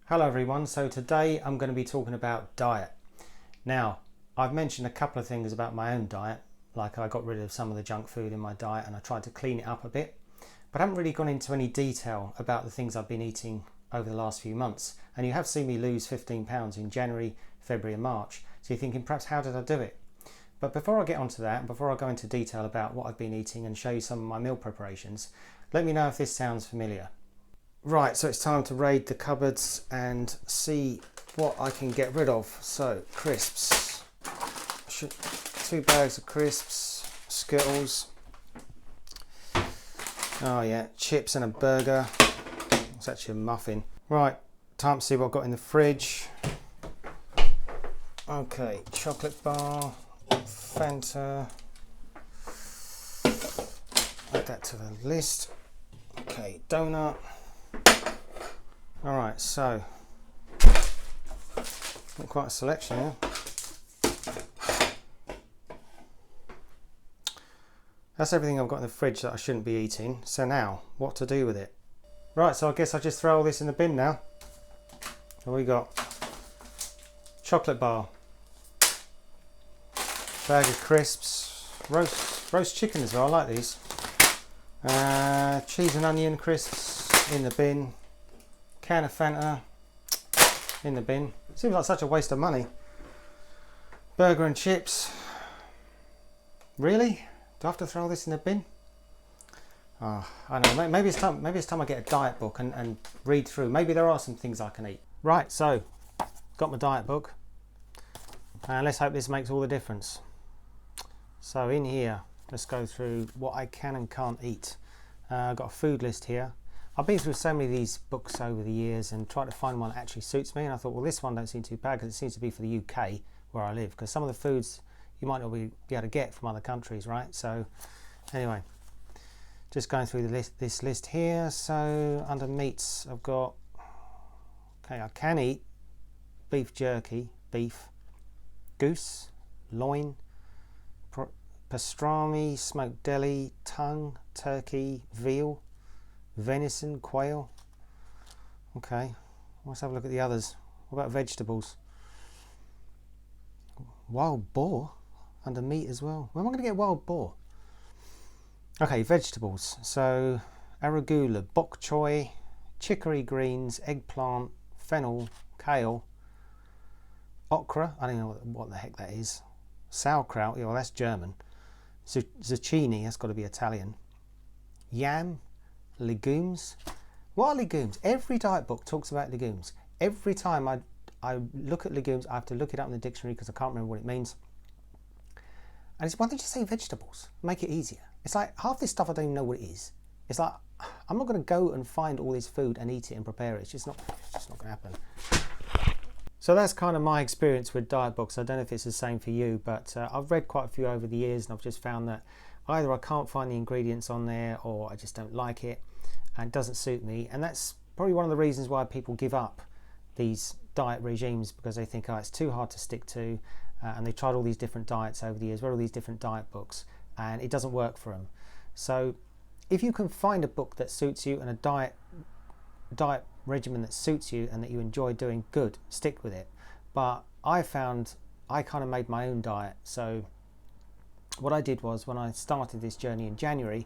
Hello everyone, so today I'm going to be talking about diet. Now, I've mentioned a couple of things about my own diet, like I got rid of some of the junk food in my diet and I tried to clean it up a bit, but I haven't really gone into any detail about the things I've been eating over the last few months. And you have seen me lose 15 pounds in January, February and March, so you're thinking perhaps how did I do it? But before I get onto that, and before I go into detail about what I've been eating and show you some of my meal preparations, let me know if this sounds familiar. Right, so it's time to raid the cupboards and see what I can get rid of. So, crisps. 2 bags of crisps, Skittles. Oh yeah, chips and a burger. It's actually a muffin. Right, time to see what I've got in the fridge. Okay, chocolate bar, Fanta. Add that to the list. Okay, donut. Alright, so not quite a selection here. That's everything I've got in the fridge that I shouldn't be eating. So now, what to do with it? Right, so I guess I'll just throw all this in the bin now. What we got? Chocolate bar, bag of crisps, roast chicken as well, I like these. Cheese and onion crisps in the bin. Can of Fanta in the bin. Seems like such a waste of money. Burger and chips. Really? Do I have to throw this in the bin? Oh, I don't know. Maybe it's time I get a diet book and read through. Maybe there are some things I can eat. Right, so got my diet book. And let's hope this makes all the difference. So in here, let's go through what I can and can't eat. I've got a food list here. I've been through so many of these books over the years and tried to find one that actually suits me, and I thought, well, this one don't seem too bad because it seems to be for the UK where I live, because some of the foods you might not be able to get from other countries, right? So anyway, just going through this list here. So under meats, I've got, okay, I can eat beef jerky, beef, goose, loin, pastrami, smoked deli, tongue, turkey, veal, venison, quail. Okay, let's have a look at the others. What about vegetables? Wild boar under meat as well. Where am I going to get wild boar? Okay, vegetables. So arugula, bok choy, chicory greens, eggplant, fennel, kale, okra. I don't know what the heck that is. Sauerkraut. Yeah, well, that's German. Zucchini. That's got to be Italian. Yam. Legumes. What are legumes? Every diet book talks about legumes. Every time I look at legumes, I have to look it up in the dictionary because I can't remember what it means. And it's, why don't you say vegetables? Make it easier. It's like half this stuff I don't even know what it is. It's like I'm not going to go and find all this food and eat it and prepare it. It's just not going to happen. So that's kind of my experience with diet books. I don't know if it's the same for you, but I've read quite a few over the years and I've just found that either I can't find the ingredients on there or I just don't like it and it doesn't suit me. And that's probably one of the reasons why people give up these diet regimes, because they think, oh, it's too hard to stick to. And they've tried all these different diets over the years, read all these different diet books, and it doesn't work for them. So if you can find a book that suits you and a diet regimen that suits you and that you enjoy doing, good, stick with it. But I found I kind of made my own diet. So what I did was, when I started this journey in January,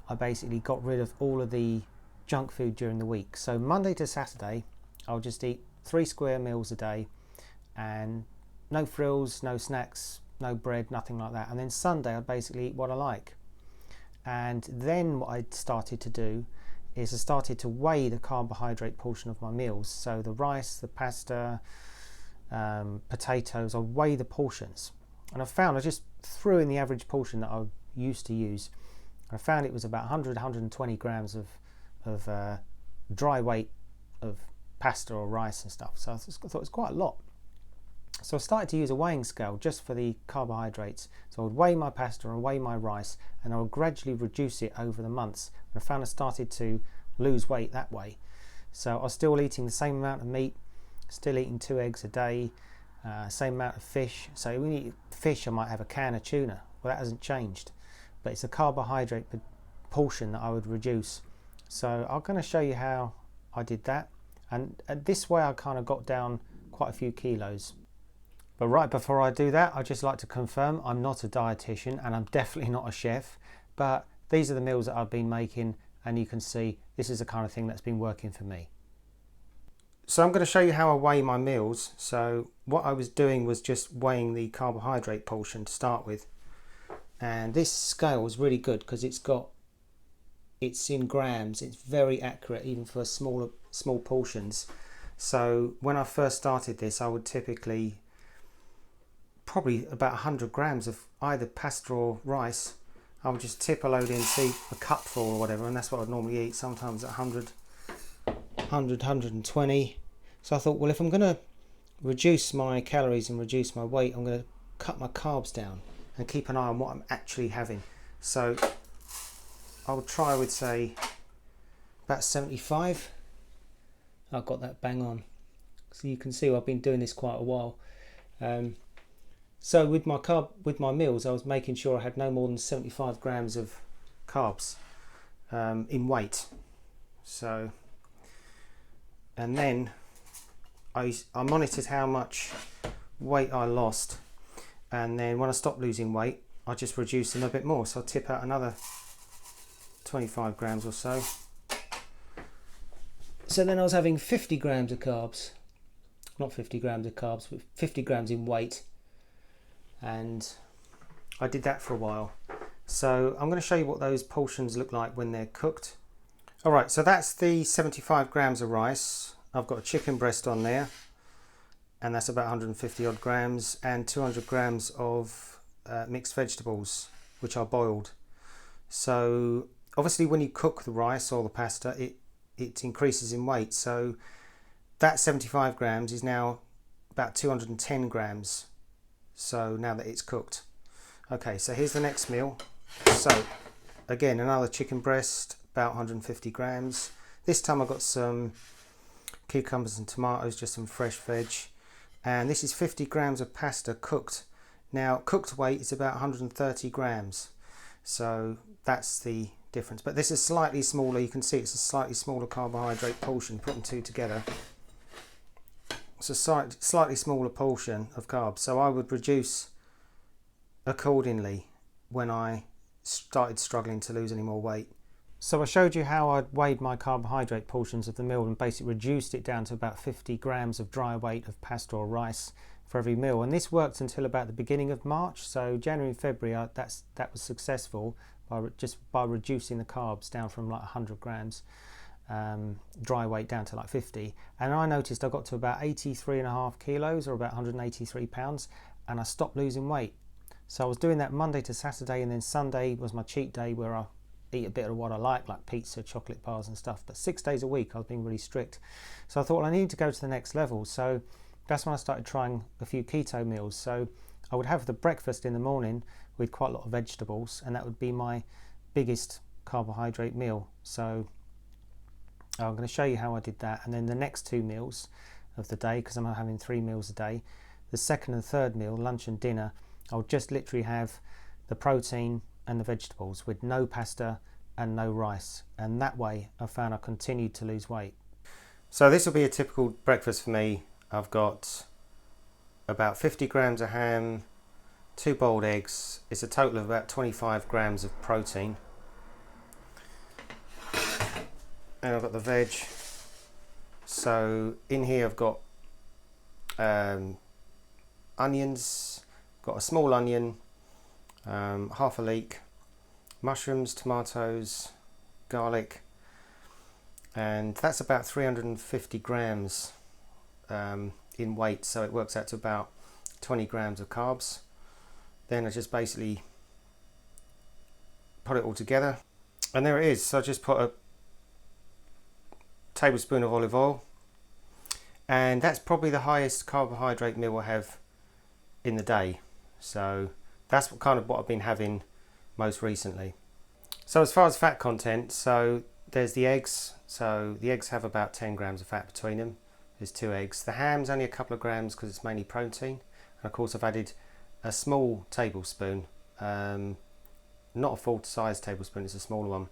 I basically got rid of all of the junk food during the week. So Monday to Saturday, I'll just eat 3 square meals a day and no frills, no snacks, no bread, nothing like that. And then Sunday, I'd basically eat what I like. And then what I started to do is I started to weigh the carbohydrate portion of my meals. So the rice, the pasta, potatoes, I weigh the portions. And I just threw in the average portion that I used to use. I found it was about 100-120 grams of dry weight of pasta or rice and stuff. So I thought it was quite a lot. So I started to use a weighing scale just for the carbohydrates. So I would weigh my pasta and weigh my rice, and I would gradually reduce it over the months. And I found I started to lose weight that way. So I was still eating the same amount of meat, still eating 2 eggs a day, same amount of fish. So when you eat fish, I might have a can of tuna. Well, that hasn't changed, but it's a carbohydrate portion that I would reduce. So I'm going to show you how I did that. and this way I kind of got down quite a few kilos. But right before I do that, I'd just like to confirm I'm not a dietitian and I'm definitely not a chef, but these are the meals that I've been making, and you can see this is the kind of thing that's been working for me. So I'm going to show you how I weigh my meals. So what I was doing was just weighing the carbohydrate portion to start with. And this scale is really good because it's in grams. It's very accurate even for small portions. So when I first started this, I would typically probably about 100 grams of either pasta or rice. I would just tip a load in, see a cupful or whatever, and that's what I'd normally eat, sometimes at 120. So I thought, well, if I'm going to reduce my calories and reduce my weight, I'm going to cut my carbs down and keep an eye on what I'm actually having. So I would try with, say, about 75. I've got that bang on. So you can see I've been doing this quite a while. So with my meals, I was making sure I had no more than 75 grams of carbs in weight. So, and then I monitored how much weight I lost, and then when I stopped losing weight, I just reduced them a bit more. So I tip out another 25 grams or so. So then I was having 50 grams of carbs, not 50 grams of carbs, but 50 grams in weight. And I did that for a while. So I'm going to show you what those portions look like when they're cooked. Alright, so that's the 75 grams of rice. I've got a chicken breast on there, and that's about 150 odd grams, and 200 grams of mixed vegetables, which are boiled. So obviously when you cook the rice or the pasta, it increases in weight. So that 75 grams is now about 210 grams. So now that it's cooked. Okay, so here's the next meal. So again, another chicken breast, about 150 grams. This time I've got some cucumbers and tomatoes, just some fresh veg. And this is 50 grams of pasta cooked. Now cooked weight is about 130 grams. So that's the difference. But this is slightly smaller. You can see it's a slightly smaller carbohydrate portion. Put them two together. It's a slightly smaller portion of carbs, so I would reduce accordingly when I started struggling to lose any more weight. So I showed you how I weighed my carbohydrate portions of the meal and basically reduced it down to about 50 grams of dry weight of pasta or rice for every meal, and this worked until about the beginning of March. So January and February that was successful by reducing the carbs down from like 100 grams. Dry weight down to like 50, and I noticed I got to about 83.5 kilos or about 183 pounds, and I stopped losing weight. So I was doing that Monday to Saturday, and then Sunday was my cheat day where I eat a bit of what I like pizza, chocolate bars and stuff. But 6 days a week I was being really strict. So I thought, well, I need to go to the next level. So that's when I started trying a few keto meals. So I would have the breakfast in the morning with quite a lot of vegetables, and that would be my biggest carbohydrate meal. So I'm going to show you how I did that, and then the next two meals of the day, because I'm having 3 meals a day, the second and third meal, lunch and dinner, I'll just literally have the protein and the vegetables with no pasta and no rice, and that way I found I continued to lose weight. So this will be a typical breakfast for me. I've got about 50 grams of ham, 2 boiled eggs. It's a total of about 25 grams of protein. And I've got the veg. So in here I've got onions, got a small onion, half a leek, mushrooms, tomatoes, garlic, and that's about 350 grams in weight, so it works out to about 20 grams of carbs. Then I just basically put it all together, and there it is. So I just put a tablespoon of olive oil, and that's probably the highest carbohydrate meal I have in the day. So that's what I've been having most recently. So as far as fat content, so there's the eggs. So the eggs have about 10 grams of fat between them. There's 2 eggs. The ham's only a couple of grams because it's mainly protein. And of course I've added a small tablespoon, not a full size tablespoon, it's a smaller one,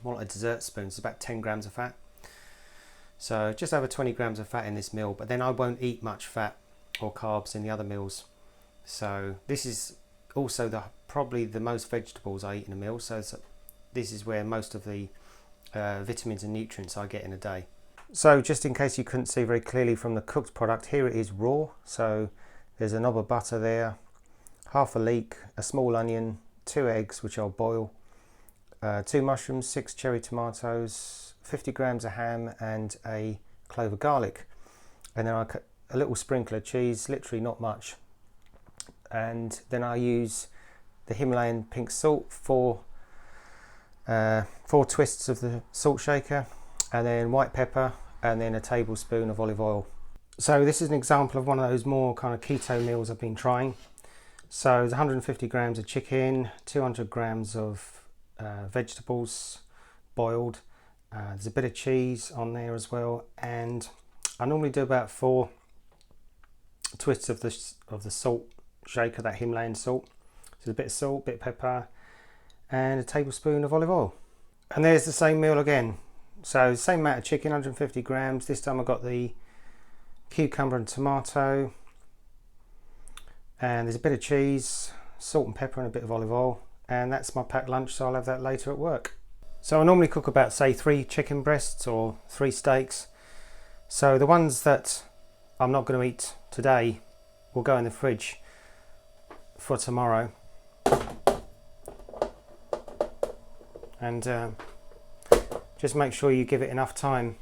more like a dessert spoon. It's about 10 grams of fat. So just over 20 grams of fat in this meal, but then I won't eat much fat or carbs in the other meals. So this is also probably the most vegetables I eat in a meal. So this is where most of the vitamins and nutrients I get in a day. So just in case you couldn't see very clearly from the cooked product, here it is raw. So there's a knob of butter there, half a leek, a small onion, 2 eggs which I'll boil, 2 mushrooms, 6 cherry tomatoes, 50 grams of ham and a clove of garlic. And then I cut a little sprinkle of cheese, literally not much. And then I use the Himalayan pink salt for 4 twists of the salt shaker, and then white pepper, and then a tablespoon of olive oil. So this is an example of one of those more kind of keto meals I've been trying. So there's 150 grams of chicken, 200 grams of vegetables boiled, there's a bit of cheese on there as well, and I normally do about 4 twists of the salt shaker, that Himalayan salt. So a bit of salt, bit of pepper, and a tablespoon of olive oil. And there's the same meal again. So same amount of chicken, 150 grams. This time I got the cucumber and tomato, and there's a bit of cheese, salt and pepper, and a bit of olive oil. And that's my packed lunch, so I'll have that later at work. So I normally cook about, say, 3 chicken breasts or 3 steaks. So the ones that I'm not going to eat today will go in the fridge for tomorrow. And just make sure you give it enough time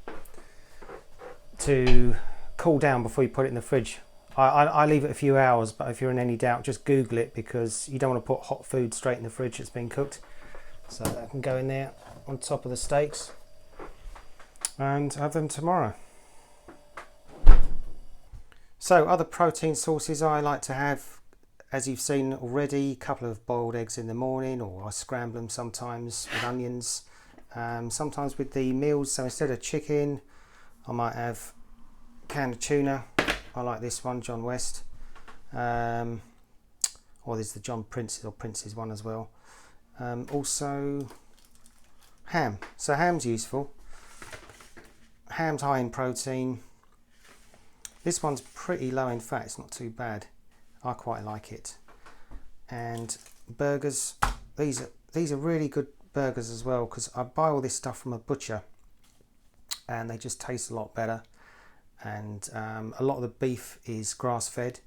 to cool down before you put it in the fridge. I leave it a few hours, but if you're in any doubt, just Google it, because you don't want to put hot food straight in the fridge that's been cooked. So that can go in there on top of the steaks and have them tomorrow. So other protein sources I like to have, as you've seen already, a couple of boiled eggs in the morning, or I scramble them sometimes with onions. Sometimes with the meals, so instead of chicken, I might have canned tuna. I like this one, John West. Or there's the John Prince's one as well. Also ham. So ham's useful. Ham's high in protein. This one's pretty low in fat, it's not too bad. I quite like it. And burgers, these are really good burgers as well, because I buy all this stuff from a butcher and they just taste a lot better. And a lot of the beef is grass-fed,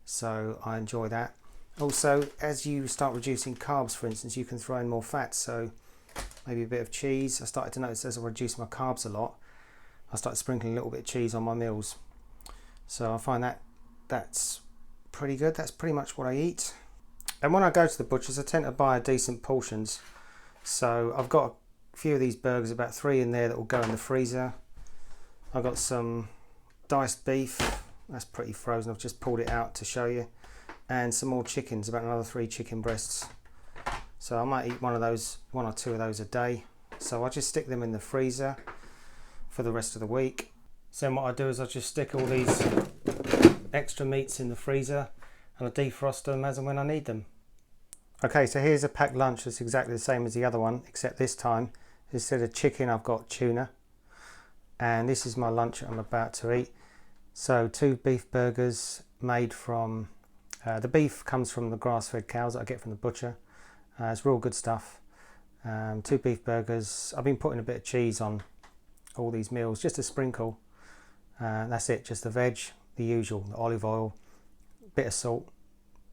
so I enjoy that. Also, as you start reducing carbs, for instance, you can throw in more fat, so maybe a bit of cheese. I started to notice as I reduced my carbs a lot, I started sprinkling a little bit of cheese on my meals. So I find that's pretty good. That's pretty much what I eat. And when I go to the butchers, I tend to buy decent portions. So I've got a few of these burgers, about 3 in there, that will go in the freezer. I've got some diced beef, that's pretty frozen, I've just pulled it out to show you, and some more chickens, about another 3 chicken breasts. So I might eat one or 2 of those a day. So I just stick them in the freezer for the rest of the week. So what I do is I just stick all these extra meats in the freezer and I defrost them as and when I need them. Okay, so here's a packed lunch that's exactly the same as the other one, except this time instead of chicken I've got tuna. And this is my lunch I'm about to eat. So 2 beef burgers made from, the beef comes from the grass-fed cows that I get from the butcher. It's real good stuff. 2 beef burgers. I've been putting a bit of cheese on all these meals, just a sprinkle. That's it, just the veg, the usual, the olive oil, bit of salt,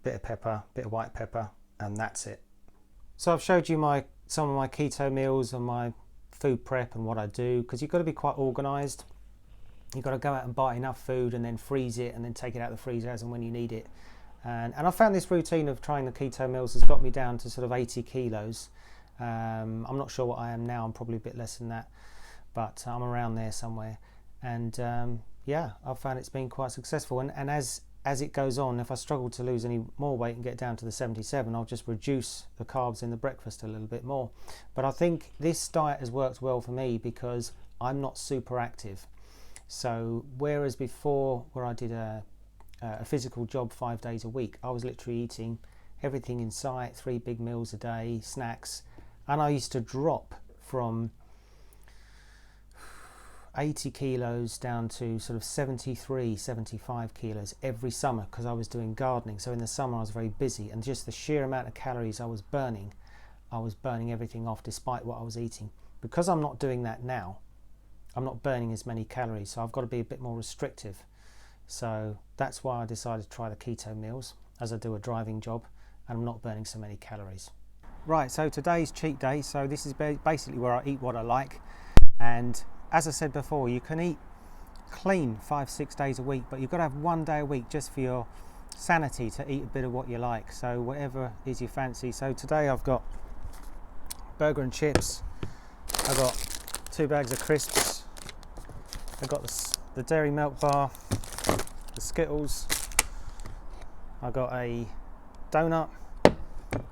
bit of pepper, bit of white pepper, and that's it. So I've showed you some of my keto meals and my food prep and what I do, because you've got to be quite organised. You've got to go out and buy enough food and then freeze it and then take it out of the freezer as and when you need it. And I found this routine of trying the keto meals has got me down to sort of 80 kilos. I'm not sure what I am now, I'm probably a bit less than that, but I'm around there somewhere. And yeah, I've found it's been quite successful. And as it goes on, if I struggle to lose any more weight and get down to the 77, I'll just reduce the carbs in the breakfast a little bit more. But I think this diet has worked well for me because I'm not super active. So whereas before, where I did a physical job 5 days a week, I was literally eating everything in sight, 3 big meals a day, snacks, and I used to drop from 80 kilos down to sort of 73, 75 kilos every summer because I was doing gardening. So in the summer I was very busy, and just the sheer amount of calories I was burning everything off despite what I was eating. Because I'm not doing that now, I'm not burning as many calories, so I've got to be a bit more restrictive. So that's why I decided to try the keto meals, as I do a driving job and I'm not burning so many calories. Right, so today's cheat day. So this is basically where I eat what I like. And as I said before, you can eat clean 5-6 days a week, but you've got to have one day a week just for your sanity to eat a bit of what you like. So whatever is your fancy. So today I've got burger and chips, I've got 2 bags of crisps, I've got the dairy milk bar, the Skittles, I've got a donut,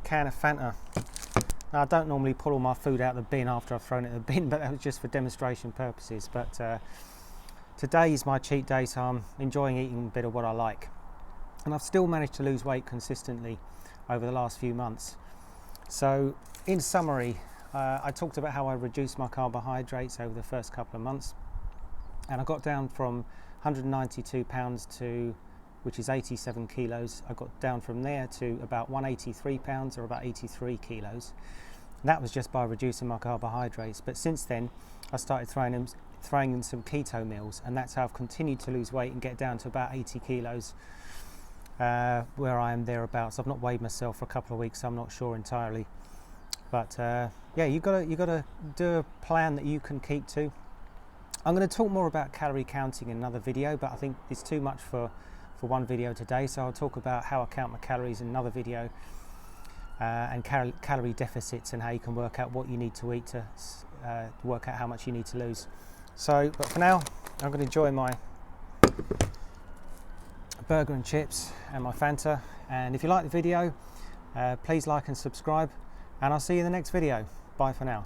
can of Fanta. Now, I don't normally pull all my food out of the bin after I've thrown it in the bin, but that was just for demonstration purposes. But today is my cheat day, so I'm enjoying eating a bit of what I like. And I've still managed to lose weight consistently over the last few months. So in summary, I talked about how I reduced my carbohydrates over the first couple of months. And I got down from 192 pounds to, which is 87 kilos. I got down from there to about 183 pounds or about 83 kilos. And that was just by reducing my carbohydrates. But since then, I started throwing in some keto meals, and that's how I've continued to lose weight and get down to about 80 kilos, where I am thereabouts. I've not weighed myself for a couple of weeks, so I'm not sure entirely. But yeah, you've got to do a plan that you can keep to. I'm going to talk more about calorie counting in another video, but I think it's too much for one video today, so I'll talk about how I count my calories in another video, and calorie deficits and how you can work out what you need to eat to work out how much you need to lose. So, but for now, I'm going to enjoy my burger and chips and my Fanta, and if you like the video, please like and subscribe, and I'll see you in the next video. Bye for now.